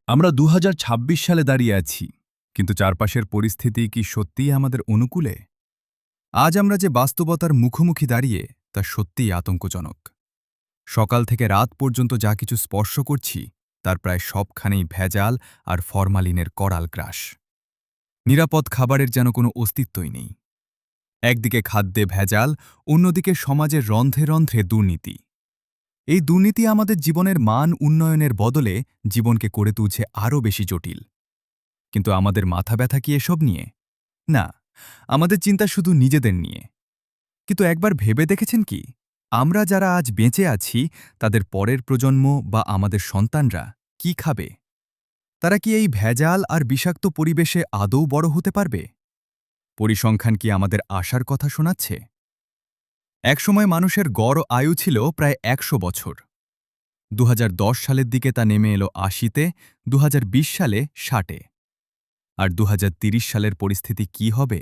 আমরা ২০২৬ সালে দাঁড়িয়ে আছি, কিন্তু চারপাশের পরিস্থিতি কি সত্যিই আমাদের অনুকূলে? আজ আমরা যে বাস্তবতার মুখোমুখি দাঁড়িয়ে তা সত্যিই আতঙ্কজনক। সকাল থেকে রাত পর্যন্ত যা কিছু স্পর্শ করছি তার প্রায় সবখানেই ভেজাল আর ফরমালিনের করাল গ্রাস। নিরাপদ খাবারের যেন কোনো অস্তিত্বই নেই। একদিকে খাদ্যে ভেজাল, অন্যদিকে সমাজের রন্ধ্রে রন্ধ্রে দুর্নীতি। এই দুর্নীতি আমাদের জীবনের মান উন্নয়নের বদলে জীবনকে করে তুলছে আরও বেশি জটিল। কিন্তু আমাদের মাথা ব্যথা কি এসব নিয়ে? না, আমাদের চিন্তা শুধু নিজেদের নিয়ে। কিন্তু একবার ভেবে দেখেছেন কি, আমরা যারা আজ বেঁচে আছি তাদের পরের প্রজন্ম বা আমাদের সন্তানরা কি খাবে? তারা কি এই ভেজাল আর বিষাক্ত পরিবেশে আদৌ বড় হতে পারবে? পরিসংখ্যান কি আমাদের আশার কথা শোনাচ্ছে? একসময় মানুষের গড় আয়ু ছিল প্রায় ১০০ বছর। ২০১০ সালের দিকে তা নেমে এলো ৮০-তে, ২০২০ সালে ৬০-এ। আর ২০৩০ সালের পরিস্থিতি কি হবে?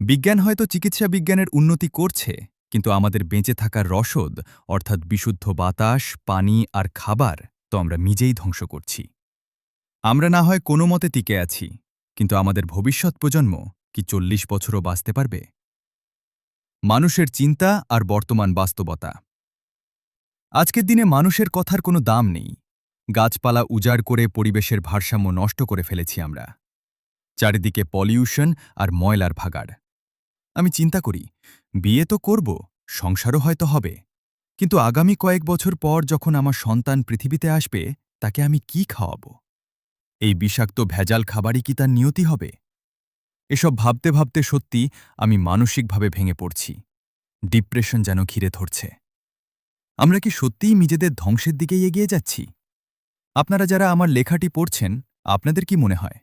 বিজ্ঞান হয়তো চিকিৎসা বিজ্ঞানের উন্নতি করছে, কিন্তু আমাদের বেঁচে থাকার রসদ, অর্থাৎ বিশুদ্ধ বাতাস, পানি আর খাবার তো আমরা নিজেই ধ্বংস করছি। আমরা না হয় কোনো মতে টিকে আছি, কিন্তু আমাদের ভবিষ্যৎ প্রজন্ম কি ৪০ বছরও বাঁচতে পারবে? মানুষের চিন্তা আর বর্তমান বাস্তবতা। আজকের দিনে মানুষের কথার কোনো দাম নেই। গাছপালা উজাড় করে পরিবেশের ভারসাম্য নষ্ট করে ফেলেছি আমরা। চারিদিকে পলিউশন আর ময়লার ভাগাড়। আমি চিন্তা করি, বিয়ে তো করব, সংসারও হয়তো হবে, কিন্তু আগামী কয়েক বছর পর যখন আমার সন্তান পৃথিবীতে আসবে, তাকে আমি কি খাওয়াবো? এই বিষাক্ত ভেজাল খাবারই কি তার নিয়তি হবে? এসব ভাবতে ভাবতে সত্যি আমি মানসিকভাবে ভেঙে পড়ছি। ডিপ্রেশন যেন ঘিরে ধরছে। আমরা কি সত্যিই নিজেদের ধ্বংসের দিকেই এগিয়ে যাচ্ছি? আপনারা যারা আমার লেখাটি পড়ছেন, আপনাদের কি মনে হয়?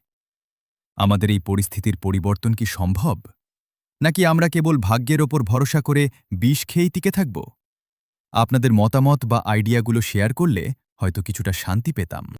আমাদের এই পরিস্থিতির পরিবর্তন কি সম্ভব? নাকি আমরা কেবল ভাগ্যের ওপর ভরসা করে বিষ খেয়েই টিকে থাকব? আপনাদের মতামত বা আইডিয়াগুলো শেয়ার করলে হয়তো কিছুটা শান্তি পেতাম।